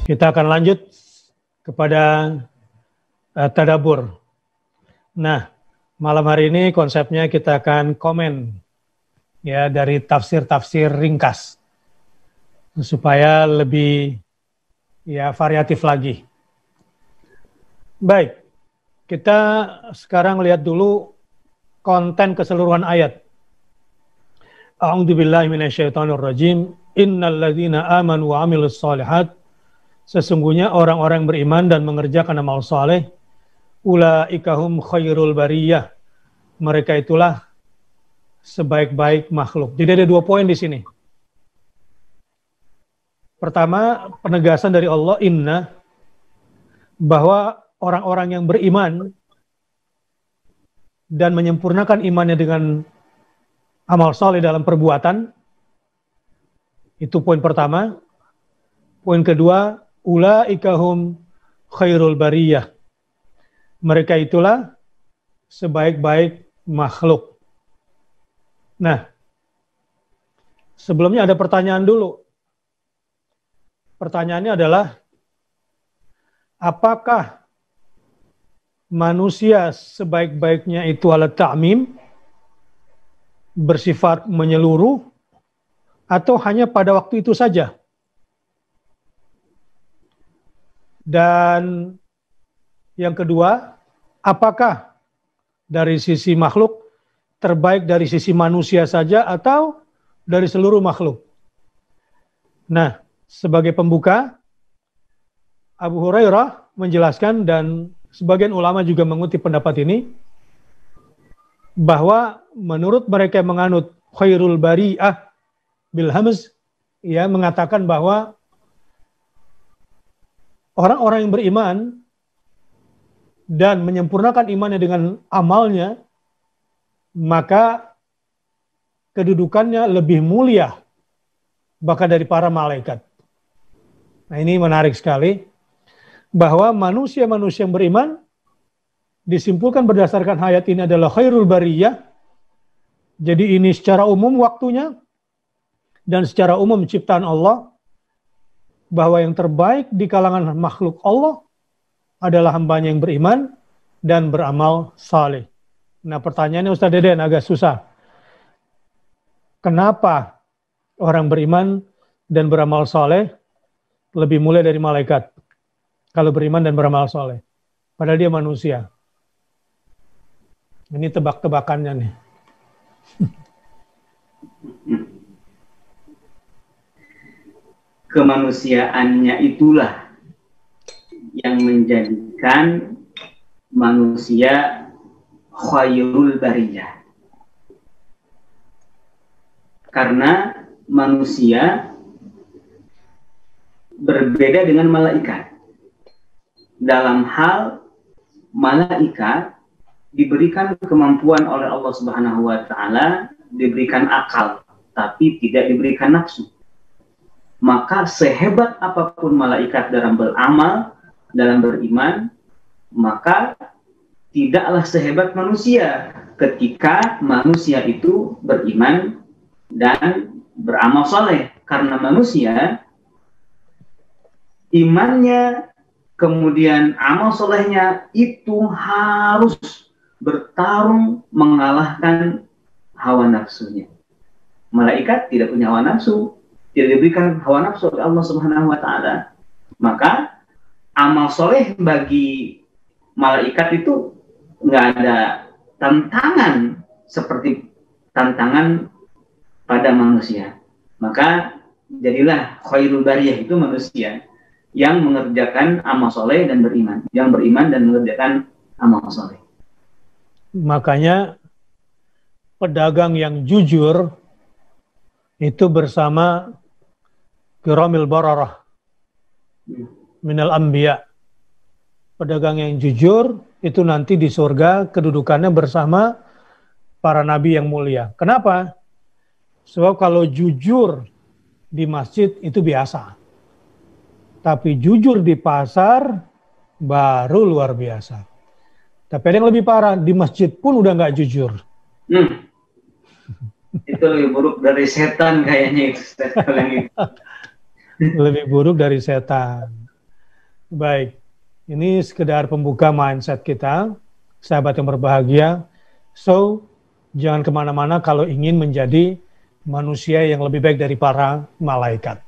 Kita akan lanjut kepada tadabbur. Nah, malam hari ini konsepnya kita akan komen ya dari tafsir-tafsir ringkas supaya lebih ya variatif lagi. Baik, kita sekarang lihat dulu konten keseluruhan ayat. A'udzubillahi minasyaitonirrajim. Innal ladzina amanu wa 'amilus shalihat, sesungguhnya orang-orang yang beriman dan mengerjakan amal saleh, ulaika hum khairul bariyah, mereka itulah sebaik-baik makhluk. Jadi ada 2 poin di sini. Pertama, penegasan dari Allah, inna, bahwa orang-orang yang beriman dan menyempurnakan imannya dengan amal saleh dalam perbuatan, itu poin pertama. Poin kedua, ulaika hum khairul bariyah, mereka itulah sebaik-baik makhluk. Nah, sebelumnya ada pertanyaan dulu. Pertanyaannya adalah, apakah manusia sebaik-baiknya itu ala ta'mim, bersifat menyeluruh, atau hanya pada waktu itu saja? Dan yang kedua, apakah dari sisi makhluk terbaik dari sisi manusia saja atau dari seluruh makhluk? Nah, sebagai pembuka, Abu Hurairah menjelaskan, dan sebagian ulama juga mengutip pendapat ini, bahwa menurut mereka yang menganut khairul bari'ah bil hamz, ya, mengatakan bahwa orang-orang yang beriman dan menyempurnakan imannya dengan amalnya, maka kedudukannya lebih mulia bahkan dari para malaikat. Nah, ini menarik sekali, bahwa manusia-manusia yang beriman disimpulkan berdasarkan ayat ini adalah khairul bariyah. Jadi ini secara umum waktunya dan secara umum ciptaan Allah, bahwa yang terbaik di kalangan makhluk Allah adalah hambanya yang beriman dan beramal saleh. Nah, pertanyaannya Ustaz Deden agak susah. Kenapa orang beriman dan beramal saleh lebih mulia dari malaikat kalau beriman dan beramal saleh? Padahal dia manusia. Ini tebak-tebakannya nih. Kemanusiaannya itulah yang menjadikan manusia khairul bariyah. Karena manusia berbeda dengan malaikat. Dalam hal malaikat diberikan kemampuan oleh Allah Subhanahu wa taala, diberikan akal, tapi tidak diberikan nafsu. Maka sehebat apapun malaikat dalam beramal, dalam beriman, maka tidaklah sehebat manusia ketika manusia itu beriman dan beramal saleh. Karena manusia, imannya, kemudian amal salehnya itu harus bertarung mengalahkan hawa nafsunya. Malaikat tidak punya hawa nafsu, tidak diberikan hawa nafsu oleh Allah Subhanahu wa taala. Maka amal soleh bagi malaikat itu nggak ada tantangan seperti tantangan pada manusia. Maka jadilah khairul bariyah itu manusia yang mengerjakan amal soleh dan beriman, yang beriman dan mengerjakan amal soleh. Makanya pedagang yang jujur itu bersama kiramil bararah minal anbiya. Pedagang yang jujur itu nanti di surga kedudukannya bersama para nabi yang mulia. Kenapa? Sebab kalau jujur di masjid itu biasa. Tapi jujur di pasar baru luar biasa. Tapi ada yang lebih parah, di masjid pun udah nggak jujur. Itu lebih buruk dari setan kayaknya itu. Lebih buruk dari setan. Baik, ini sekedar pembuka mindset kita, sahabat yang berbahagia. So, jangan kemana-mana kalau ingin menjadi manusia yang lebih baik dari para malaikat.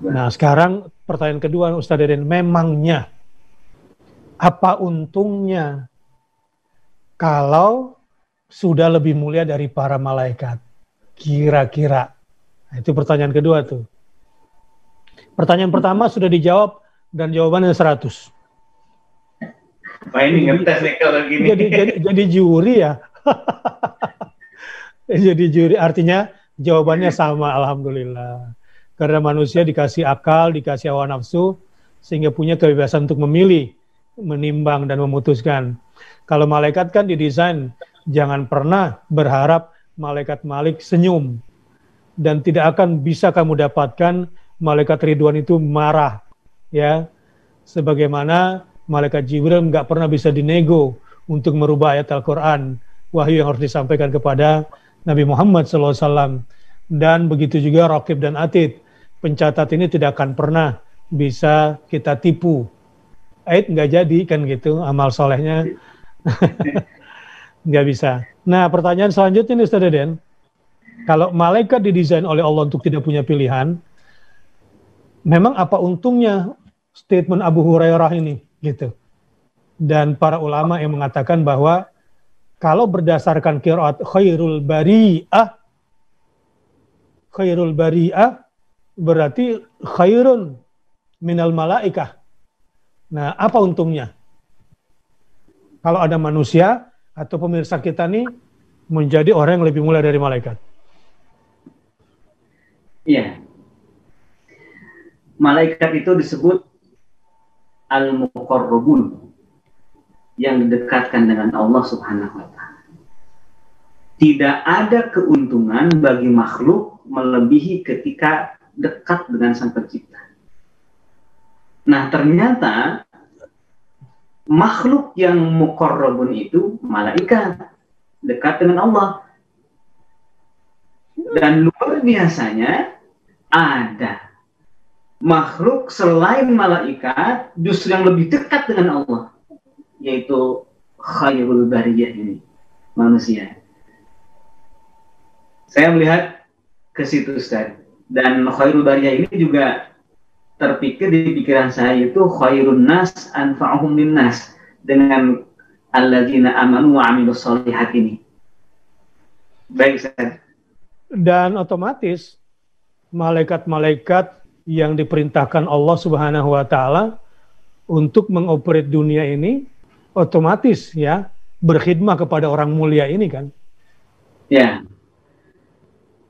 Nah, sekarang pertanyaan kedua, Ustaz Deden, memangnya apa untungnya kalau sudah lebih mulia dari para malaikat? Kira-kira. Nah, itu pertanyaan kedua tuh. Pertanyaan pertama sudah dijawab dan jawabannya 100. Wah, ini ngetes nih kalau gini. Jadi juri ya. Jadi juri artinya jawabannya sama, alhamdulillah. Karena manusia dikasih akal, dikasih hawa nafsu, sehingga punya kebebasan untuk memilih, menimbang, dan memutuskan. Kalau malaikat kan didesain, jangan pernah berharap malaikat Malik senyum. Dan tidak akan bisa kamu dapatkan malaikat Ridwan itu marah. Ya, sebagaimana malaikat Jibril nggak pernah bisa dinego untuk merubah ayat Al-Quran, wahyu yang harus disampaikan kepada Nabi Muhammad SAW. Dan begitu juga Raqib dan Atid. Pencatat ini tidak akan pernah bisa kita tipu. Ait nggak jadi kan gitu, amal solehnya nggak bisa. Nah, pertanyaan selanjutnya nih Ustaz Deden, kalau malaikat didesain oleh Allah untuk tidak punya pilihan, memang apa untungnya statement Abu Hurairah ini gitu? Dan para ulama yang mengatakan bahwa kalau berdasarkan qiraat khairul bari'ah berarti khairun minal malaikah. Nah, apa untungnya? Kalau ada manusia atau pemirsa kita nih menjadi orang yang lebih mulia dari malaikat. Iya. Malaikat itu disebut al-muqarrabun, yang didekatkan dengan Allah Subhanahu wa Ta'ala. Tidak ada keuntungan bagi makhluk melebihi ketika dekat dengan Sang Pencipta. Nah, ternyata makhluk yang muqarrabun itu malaikat, dekat dengan Allah. Dan luar biasanya ada makhluk selain malaikat justru yang lebih dekat dengan Allah, yaitu khairul bariyah ini, manusia. Saya melihat ke situ, Ustaz. Dan khairul bariyah ini juga terpikir di pikiran saya itu khairun nas anfa'uhum linnas, dengan alladzina amanu wa amilus sholihat ini. Baik, Ustaz. Dan otomatis malaikat-malaikat yang diperintahkan Allah Subhanahu wa Ta'ala untuk mengoperate dunia ini otomatis ya berkhidmah kepada orang mulia ini kan. Ya.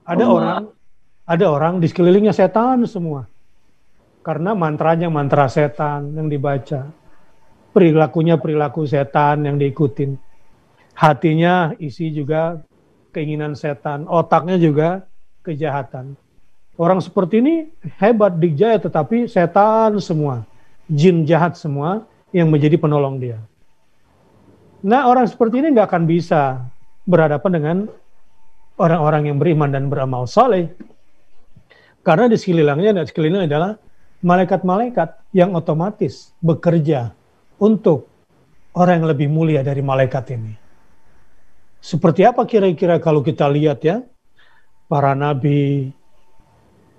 Ada orang di sekelilingnya setan semua. Karena mantranya mantra setan yang dibaca. Perilakunya perilaku setan yang diikutin. Hatinya isi juga keinginan setan, otaknya juga kejahatan. Orang seperti ini hebat dikjaya, tetapi setan semua, jin jahat semua yang menjadi penolong dia. Nah, orang seperti ini nggak akan bisa berhadapan dengan orang-orang yang beriman dan beramal saleh, karena di sekelilingnya adalah malaikat-malaikat yang otomatis bekerja untuk orang yang lebih mulia dari malaikat ini. Seperti apa kira-kira kalau kita lihat ya, para nabi,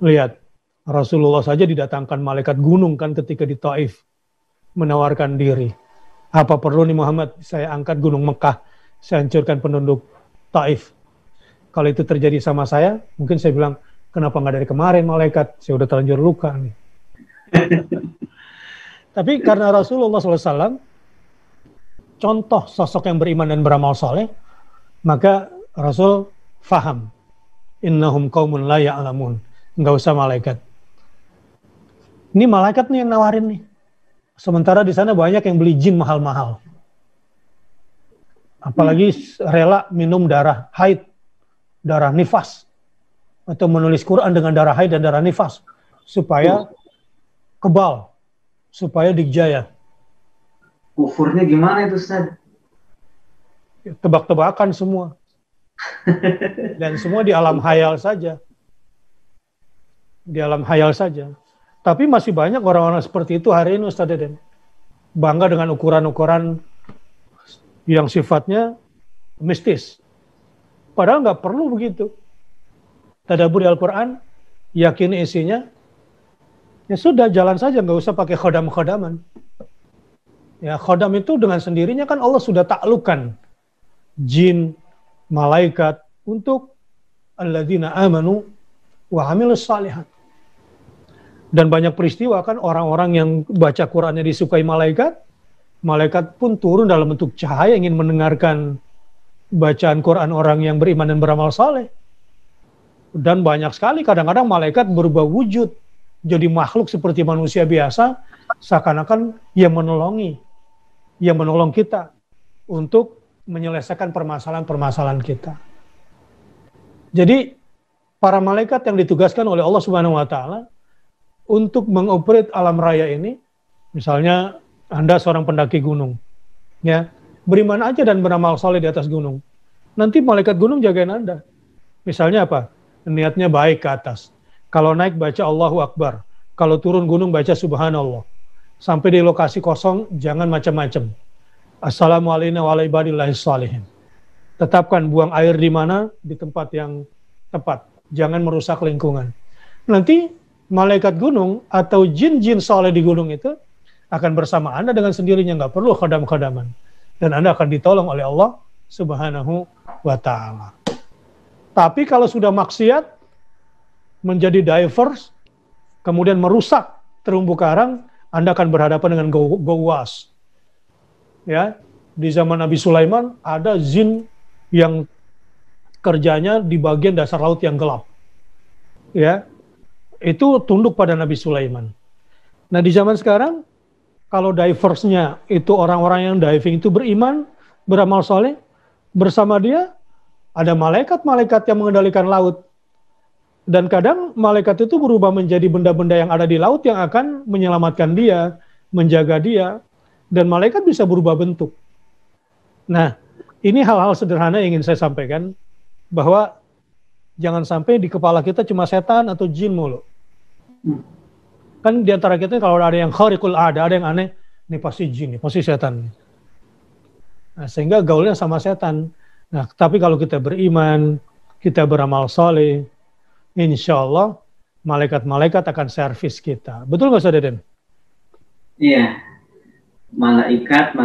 lihat Rasulullah saja didatangkan malaikat gunung kan ketika di Taif menawarkan diri. Apa perlu nih Muhammad saya angkat gunung Mekah, saya hancurkan penduduk Taif. Kalau itu terjadi sama saya, mungkin saya bilang, kenapa nggak dari kemarin malaikat, saya udah terlanjur luka nih. Tapi karena Rasulullah SAW contoh sosok yang beriman dan beramal saleh, maka Rasul faham, innahum qaumun la ya'lamun, nggak usah malaikat. Ini malaikat nih yang nawarin nih. Sementara di sana banyak yang beli jin mahal-mahal. Apalagi rela minum darah haid, darah nifas, atau menulis Quran dengan darah haid dan darah nifas supaya kebal, supaya dikjaya. Kufurnya gimana itu, Ustaz? Tebak-tebakan semua. Dan semua di alam hayal saja. Di alam hayal saja. Tapi masih banyak orang-orang seperti itu hari ini, Ustaz Deden. Bangga dengan ukuran-ukuran yang sifatnya mistis. Padahal nggak perlu begitu. Tadabbur Al-Quran, yakini isinya, ya sudah, jalan saja, nggak usah pakai khodam-khodaman. Ya, khodam itu dengan sendirinya kan Allah sudah taklukkan jin, malaikat untuk alladzina amanu wa amilus shalihat. Dan banyak peristiwa kan orang-orang yang baca Qurannya disukai malaikat, malaikat pun turun dalam bentuk cahaya ingin mendengarkan bacaan Quran orang yang beriman dan beramal saleh. Dan banyak sekali kadang-kadang malaikat berubah wujud jadi makhluk seperti manusia biasa, seakan-akan yang menolong kita untuk menyelesaikan permasalahan-permasalahan kita. Jadi para malaikat yang ditugaskan oleh Allah Subhanahu wa taala untuk mengoperate alam raya ini, misalnya Anda seorang pendaki gunung, ya, beriman aja dan beramal saleh di atas gunung. Nanti malaikat gunung jagain Anda. Misalnya apa? Niatnya baik ke atas. Kalau naik baca Allahu Akbar. Kalau turun gunung baca Subhanallah. Sampai di lokasi kosong jangan macam-macam. Assalamualaikum warahmatullahi wabarakatuh. Tetapkan buang air di mana? Di tempat yang tepat. Jangan merusak lingkungan. Nanti malaikat gunung atau jin-jin saleh di gunung itu akan bersama Anda dengan sendirinya, nggak perlu khadam-khadaman. Dan Anda akan ditolong oleh Allah Subhanahu wa ta'ala. Tapi kalau sudah maksiat, menjadi divers, kemudian merusak terumbu karang, Anda akan berhadapan dengan gowas. Ya, di zaman Nabi Sulaiman ada jin yang kerjanya di bagian dasar laut yang gelap. Ya, itu tunduk pada Nabi Sulaiman. Nah, di zaman sekarang, kalau diversnya itu orang-orang yang diving itu beriman, beramal soleh, bersama dia ada malaikat-malaikat yang mengendalikan laut. Dan kadang malaikat itu berubah menjadi benda-benda yang ada di laut yang akan menyelamatkan dia, menjaga dia, dan malaikat bisa berubah bentuk. Nah, ini hal-hal sederhana yang ingin saya sampaikan, bahwa jangan sampai di kepala kita cuma setan atau jin mulu. Kan di antara kita kalau ada yang khariqul ada yang aneh, ini pasti jin, ini pasti setan. Nah, sehingga gaulnya sama setan. Nah, tapi kalau kita beriman, kita beramal soleh, insya Allah malaikat-malaikat akan servis kita. Betul nggak, Ustaz Deden? Iya, malaikat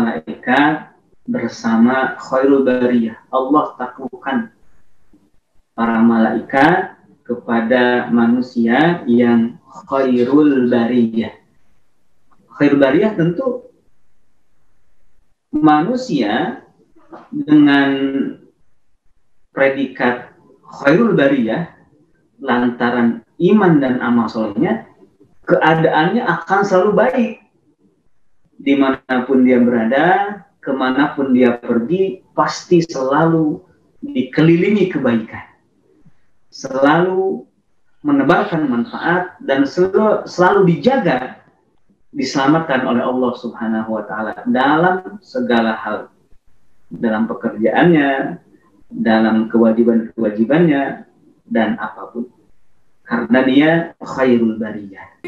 bersama khairul bariyah. Allah taklukkan para malaikat kepada manusia yang khairul bariyah. Khairul bariyah tentu manusia dengan predikat khairul bariyah lantaran iman dan amal solehnya, keadaannya akan selalu baik. Dimanapun dia berada, kemanapun dia pergi, pasti selalu dikelilingi kebaikan. Selalu menebarkan manfaat dan selalu dijaga, diselamatkan oleh Allah Subhanahu wa ta'ala dalam segala hal. Dalam pekerjaannya, dalam kewajiban-kewajibannya, dan apapun. Karena dia khairul bariyah.